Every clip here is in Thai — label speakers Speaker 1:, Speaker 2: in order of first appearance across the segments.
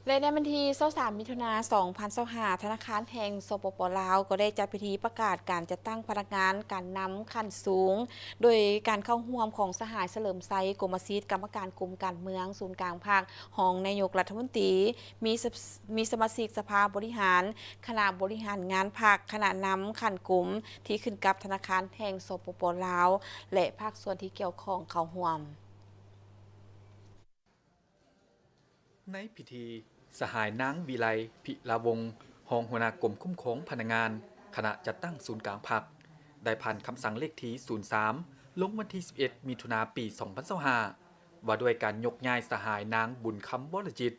Speaker 1: และในวันที่23มิถุนายน2025ธนาคารแห่งสปป.ลาวก็ได้จัดพิธีประกาศการจัดตั้งพนักงานการนำขั้นสูงโดยการเข้าร่วมของสหายเฉลิมไซกรมศิษย์กรรมการกลุ่มการเมืองศูนย์กลางภาคของนายกรัฐมนตรีมีสมาชิกสภาบริหารคณะบริหารงานพรรคคณะนำขั้นกลุ่มที่ขึ้นกับธนาคารแห่งสปป.ลาวและภาคส่วนที่เกี่ยวข้องเข้าร่วม
Speaker 2: ในพิธีสหายนางวิไลพิลาวงศ์รองหัวหน้ากรมคุ้มครองพนักงานคณะจัดตั้งศูนย์กลางพรรคได้ผ่านคำสั่งเลขที่ 03 ลงวันที่ 11 มิถุนายน ปี 2025 ว่าด้วยการยกย้ายสหายนางบุญคำวรจิต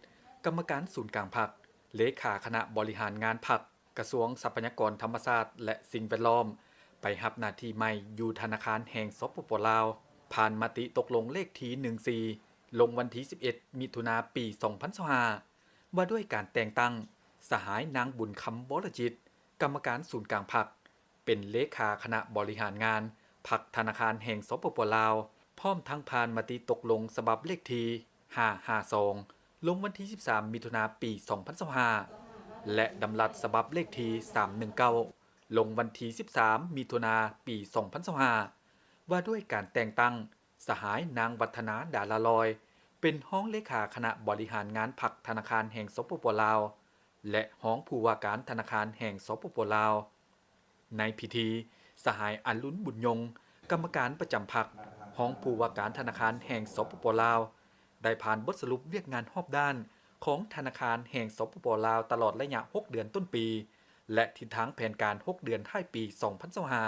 Speaker 2: กรรมการศูนย์กลางพรรคเลขาคณะบริหารงานพรรคกระทรวงทรัพยากรธรรมชาติและสิ่งแวดล้อม ไปรับหน้าที่ใหม่อยู่ธนาคารแห่งสปป.ลาว ผ่านมติตกลงเลขที่ 14 ลงวันที่ 11 มิถุนายน ปี 2025 ว่าด้วยการแต่งตั้งสหายนางบุญคำวรจิต กรรมการศูนย์กลางพรรคเป็นเลขาคณะบริหารงานพรรคธนาคารแห่งสปป.ลาวพร้อมทั้งผ่านมติตกลงฉบับเลขที่ 552 ลงวันที่ 13 มิถุนายน ปี 2025 และดำรัสฉบับเลขที่ 319 ลงวันที่ 13 มิถุนายน ปี 2025 ว่าด้วยการแต่งตั้งสหายนางวัฒนาดาลาลอยเป็นห้องเลขาคณะบริหารงานพรรคธนาคารแห่งสปป.ลาวและห้องผู้ว่าการธนาคารแห่งสปป.ลาวในพิธีสหายอรุณบุญยงกรรมการประจำพรรคห้องผู้ว่าการธนาคารแห่งสปป.ลาวได้ผ่านบทสรุปเวียกงานรอบด้านของธนาคารแห่งสปป.ลาวตลอดระยะ 6 เดือนต้นปีและทิศทางแผนการ 6 เดือนท้ายปี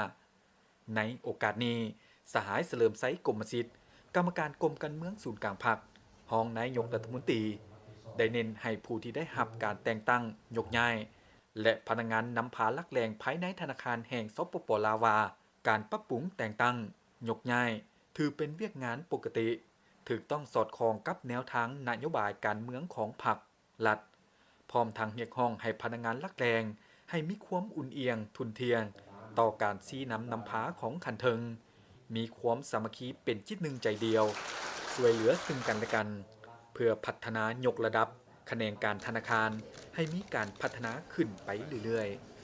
Speaker 2: 2025 ในโอกาสนี้สหายเฉลิมไซกรมศิษย์กรรมการกรมการเมืองศูนย์กลางพรรครองนายกรัฐมนตรีได้เน้นให้ผู้ที่ได้รับการแต่งตั้งยกย้ายและพนักงานนำพาลักแรงภายในธนาคารแห่งสปป.ลาวาการปรับปรุงแต่งตั้งยกย้ายถือเป็นเวียกงานปกติถูกต้องสอดคล้องกับแนวทางนโยบายการเมืองของพรรครัฐพร้อมทางเรียกร้องให้พนักงานลักแรงให้มีความอุ่นเอียงทุนเทียงต่อการชี้นำพาของขันเทิงมีความสามัคคีเป็นจิตหนึ่งใจเดียวช่วยเหลือซึ่งกันและกันเพื่อพัฒนายกระดับคะแนนการธนาคารให้มีการพัฒนาขึ้นไปเรื่อยๆ